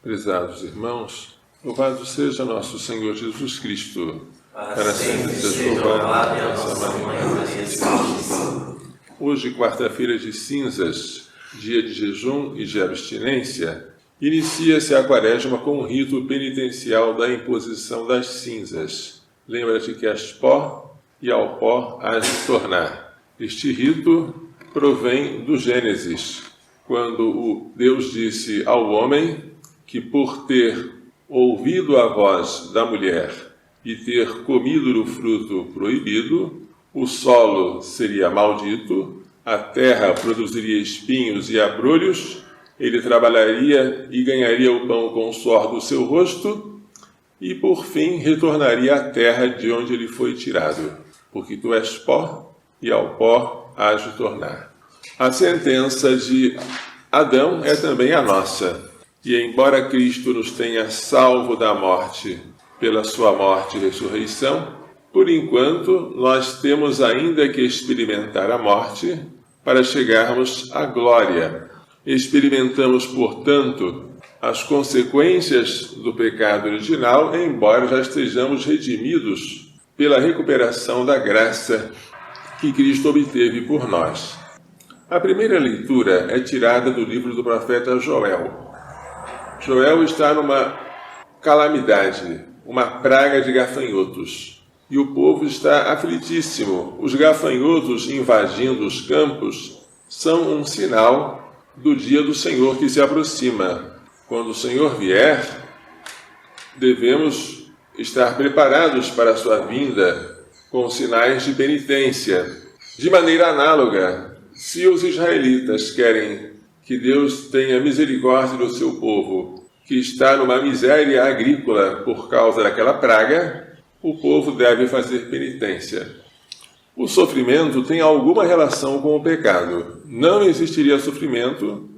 Prezados irmãos, louvado seja nosso Senhor Jesus Cristo, para sempre seja louvado a nossa Mãe Maria. Hoje, quarta-feira de cinzas, dia de jejum e de abstinência, inicia-se a quaresma com o rito penitencial da imposição das cinzas. Lembra-te que és pó e ao pó hás de tornar. Este rito provém do Gênesis, quando Deus disse ao homem que por ter ouvido a voz da mulher e ter comido do fruto proibido, o solo seria maldito, a terra produziria espinhos e abrolhos, ele trabalharia e ganharia o pão com o suor do seu rosto e, por fim, retornaria à terra de onde ele foi tirado, porque tu és pó e ao pó hás de tornar. A sentença de Adão é também a nossa. E embora Cristo nos tenha salvo da morte pela sua morte e ressurreição, por enquanto nós temos ainda que experimentar a morte para chegarmos à glória. Experimentamos, portanto, as consequências do pecado original, embora já estejamos redimidos pela recuperação da graça que Cristo obteve por nós. A primeira leitura é tirada do livro do profeta Joel. Joel está numa calamidade, uma praga de gafanhotos, e o povo está aflitíssimo. Os gafanhotos invadindo os campos são um sinal do dia do Senhor que se aproxima. Quando o Senhor vier, devemos estar preparados para a sua vinda com sinais de penitência. De maneira análoga, se os israelitas querem que Deus tenha misericórdia do seu povo, que está numa miséria agrícola por causa daquela praga, o povo deve fazer penitência. O sofrimento tem alguma relação com o pecado. Não existiria sofrimento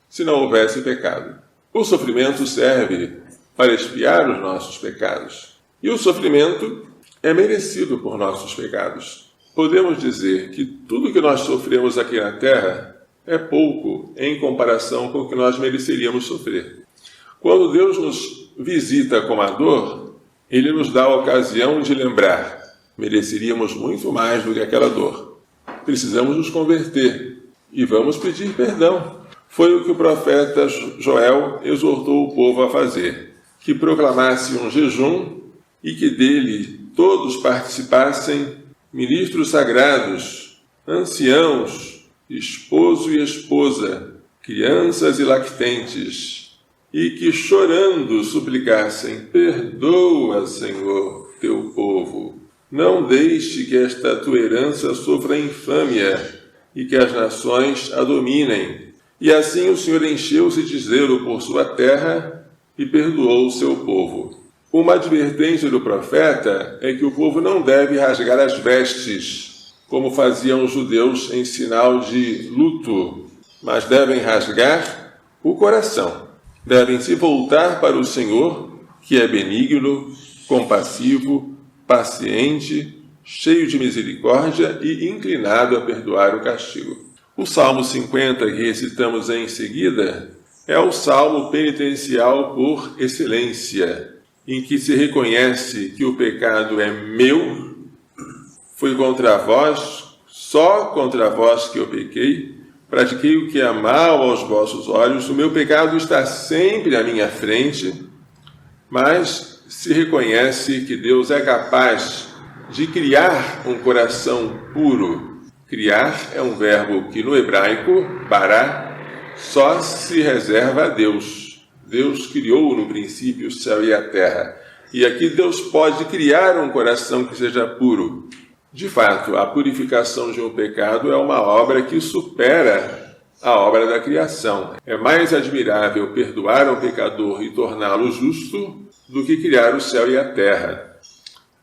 se não houvesse pecado. O sofrimento serve para expiar os nossos pecados. E o sofrimento é merecido por nossos pecados. Podemos dizer que tudo que nós sofremos aqui na terra é pouco em comparação com o que nós mereceríamos sofrer. Quando Deus nos visita com a dor, Ele nos dá a ocasião de lembrar: mereceríamos muito mais do que aquela dor. Precisamos nos converter e vamos pedir perdão. Foi o que o profeta Joel exortou o povo a fazer: que proclamasse um jejum e que dele todos participassem, ministros sagrados, anciãos, esposo e esposa, crianças e lactentes, e que chorando suplicassem: perdoa, Senhor, teu povo. Não deixe que esta tua herança sofra infâmia e que as nações a dominem. E assim o Senhor encheu-se de zelo por sua terra e perdoou o seu povo. Uma advertência do profeta é que o povo não deve rasgar as vestes, como faziam os judeus em sinal de luto, mas devem rasgar o coração. Devem se voltar para o Senhor, que é benigno, compassivo, paciente, cheio de misericórdia e inclinado a perdoar o castigo. O Salmo 50, que recitamos em seguida, é o salmo penitencial por excelência, em que se reconhece que o pecado é meu. Foi contra vós, só contra vós que eu pequei, pratiquei o que é mal aos vossos olhos, o meu pecado está sempre à minha frente, mas se reconhece que Deus é capaz de criar um coração puro. Criar é um verbo que no hebraico, bará, só se reserva a Deus. Deus criou no princípio o céu e a terra. E aqui Deus pode criar um coração que seja puro. De fato, a purificação de um pecado é uma obra que supera a obra da criação. É mais admirável perdoar um pecador e torná-lo justo do que criar o céu e a terra.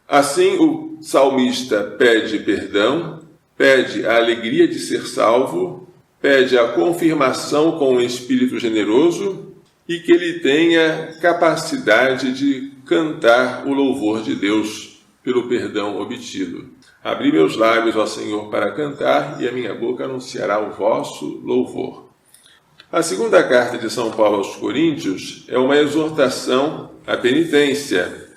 Assim, o salmista pede perdão, pede a alegria de ser salvo, pede a confirmação com um espírito generoso e que ele tenha capacidade de cantar o louvor de Deus pelo perdão obtido. Abri meus lábios, ó Senhor, para cantar, e a minha boca anunciará o vosso louvor. A segunda carta de São Paulo aos Coríntios é uma exortação à penitência.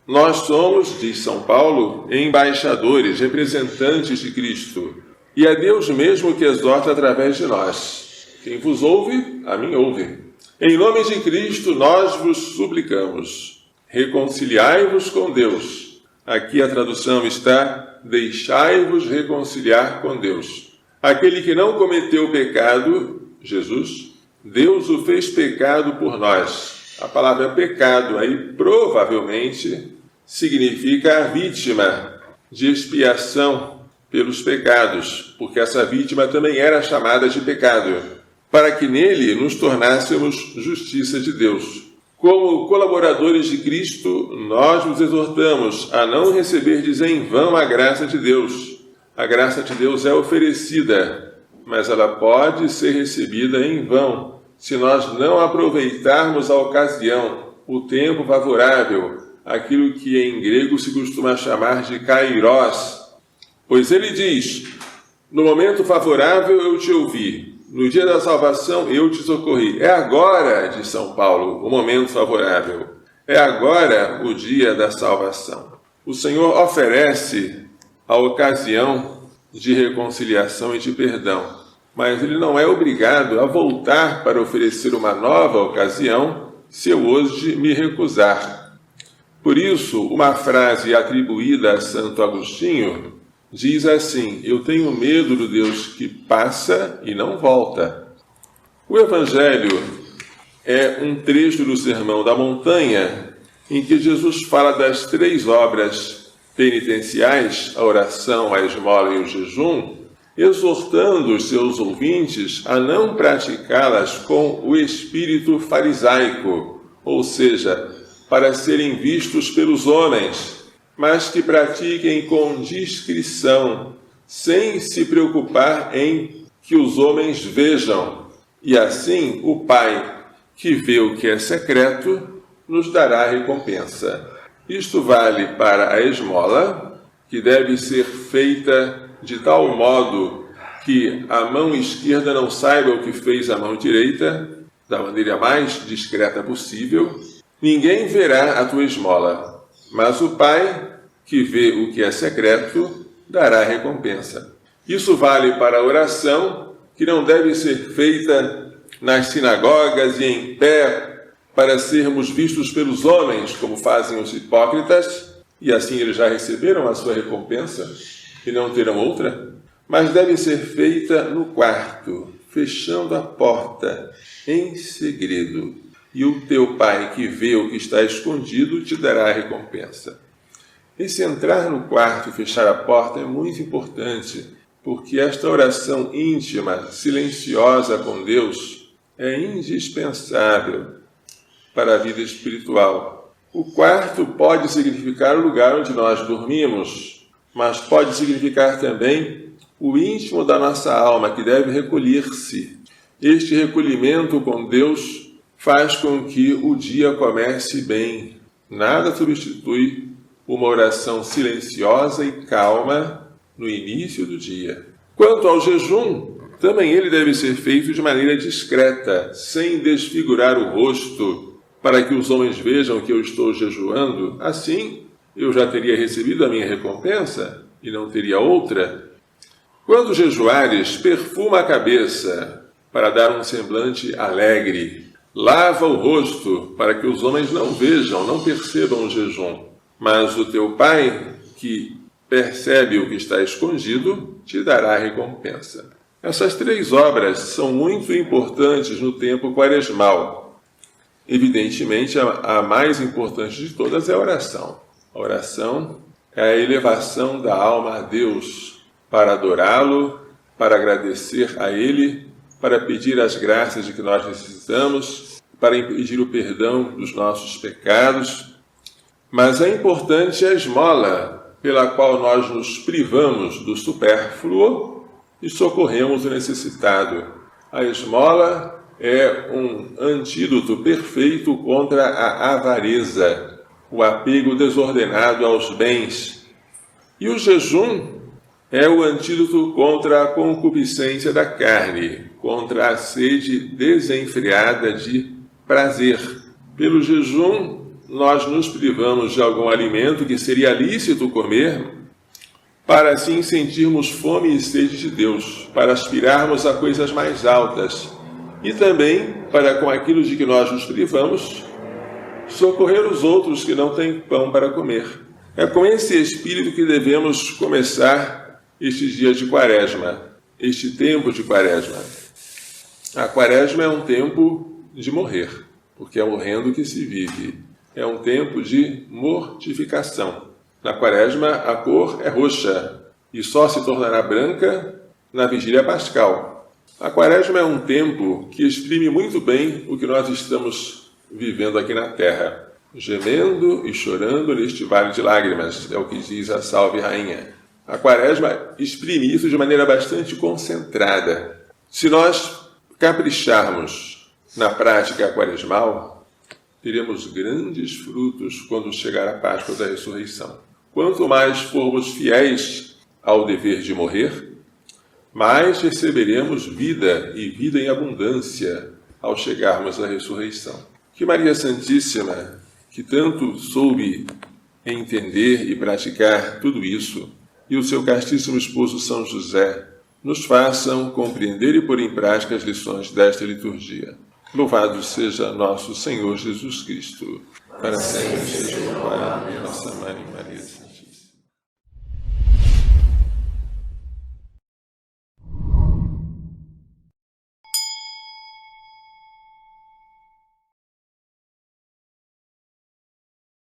Nós somos, diz São Paulo, embaixadores, representantes de Cristo, e é Deus mesmo que exorta através de nós. Quem vos ouve, a mim ouve. Em nome de Cristo, nós vos suplicamos, reconciliai-vos com Deus. Aqui a tradução está, deixai-vos reconciliar com Deus. Aquele que não cometeu pecado, Jesus, Deus o fez pecado por nós. A palavra pecado aí provavelmente significa a vítima de expiação pelos pecados, porque essa vítima também era chamada de pecado, para que nele nos tornássemos justiça de Deus. Como colaboradores de Cristo, nós vos exortamos a não receberdes em vão a graça de Deus. A graça de Deus é oferecida, mas ela pode ser recebida em vão, se nós não aproveitarmos a ocasião, o tempo favorável, aquilo que em grego se costuma chamar de kairos. Pois ele diz, no momento favorável eu te ouvi, no dia da salvação eu te socorri. É agora, diz São Paulo, o momento favorável. É agora o dia da salvação. O Senhor oferece a ocasião de reconciliação e de perdão, mas ele não é obrigado a voltar para oferecer uma nova ocasião se eu hoje me recusar. Por isso, uma frase atribuída a Santo Agostinho diz assim, eu tenho medo do Deus que passa e não volta. O Evangelho é um trecho do Sermão da Montanha em que Jesus fala das 3 obras penitenciais, a oração, a esmola e o jejum, exortando os seus ouvintes a não praticá-las com o espírito farisaico, ou seja, para serem vistos pelos homens, mas que pratiquem com discrição, sem se preocupar em que os homens vejam. E assim, o Pai, que vê o que é secreto, nos dará recompensa. Isto vale para a esmola, que deve ser feita de tal modo que a mão esquerda não saiba o que fez a mão direita, da maneira mais discreta possível. Ninguém verá a tua esmola, mas o Pai, que vê o que é secreto, dará recompensa. Isso vale para a oração, que não deve ser feita nas sinagogas e em pé, para sermos vistos pelos homens, como fazem os hipócritas, e assim eles já receberam a sua recompensa e não terão outra, mas deve ser feita no quarto, fechando a porta, em segredo. E o teu Pai, que vê o que está escondido, te dará a recompensa. Esse entrar no quarto e fechar a porta é muito importante, porque esta oração íntima, silenciosa com Deus, é indispensável para a vida espiritual. O quarto pode significar o lugar onde nós dormimos, mas pode significar também o íntimo da nossa alma, que deve recolher-se. Este recolhimento com Deus faz com que o dia comece bem. Nada substitui uma oração silenciosa e calma no início do dia. Quanto ao jejum, também ele deve ser feito de maneira discreta, sem desfigurar o rosto, para que os homens vejam que eu estou jejuando. Assim, eu já teria recebido a minha recompensa e não teria outra. Quando jejuares, perfuma a cabeça, para dar um semblante alegre. Lava o rosto, para que os homens não vejam, não percebam o jejum. Mas o teu Pai, que percebe o que está escondido, te dará a recompensa. Essas 3 obras são muito importantes no tempo quaresmal. Evidentemente, a mais importante de todas é a oração. A oração é a elevação da alma a Deus, para adorá-lo, para agradecer a Ele, para pedir as graças de que nós necessitamos, para pedir o perdão dos nossos pecados. Mas é importante a esmola, pela qual nós nos privamos do supérfluo e socorremos o necessitado. A esmola é um antídoto perfeito contra a avareza, o apego desordenado aos bens. E o jejum É o antídoto contra a concupiscência da carne, contra a sede desenfreada de prazer. Pelo jejum, nós nos privamos de algum alimento que seria lícito comer, para assim sentirmos fome e sede de Deus, para aspirarmos a coisas mais altas e também para, com aquilo de que nós nos privamos, socorrer os outros que não têm pão para comer. É com esse espírito que devemos começar estes dias de Quaresma, este tempo de Quaresma. A Quaresma é um tempo de morrer, porque é morrendo que se vive. É um tempo de mortificação. Na Quaresma, a cor é roxa e só se tornará branca na Vigília Pascal. A Quaresma é um tempo que exprime muito bem o que nós estamos vivendo aqui na Terra. Gemendo e chorando neste vale de lágrimas, é o que diz a Salve Rainha. A Quaresma exprime isso de maneira bastante concentrada. Se nós capricharmos na prática quaresmal, teremos grandes frutos quando chegar a Páscoa da Ressurreição. Quanto mais formos fiéis ao dever de morrer, mais receberemos vida e vida em abundância ao chegarmos à ressurreição. Que Maria Santíssima, que tanto soube entender e praticar tudo isso, e o seu castíssimo esposo São José, nos façam compreender e pôr em prática as lições desta liturgia. Louvado seja nosso Senhor Jesus Cristo, para sempre seja louvado nossa Mãe Maria.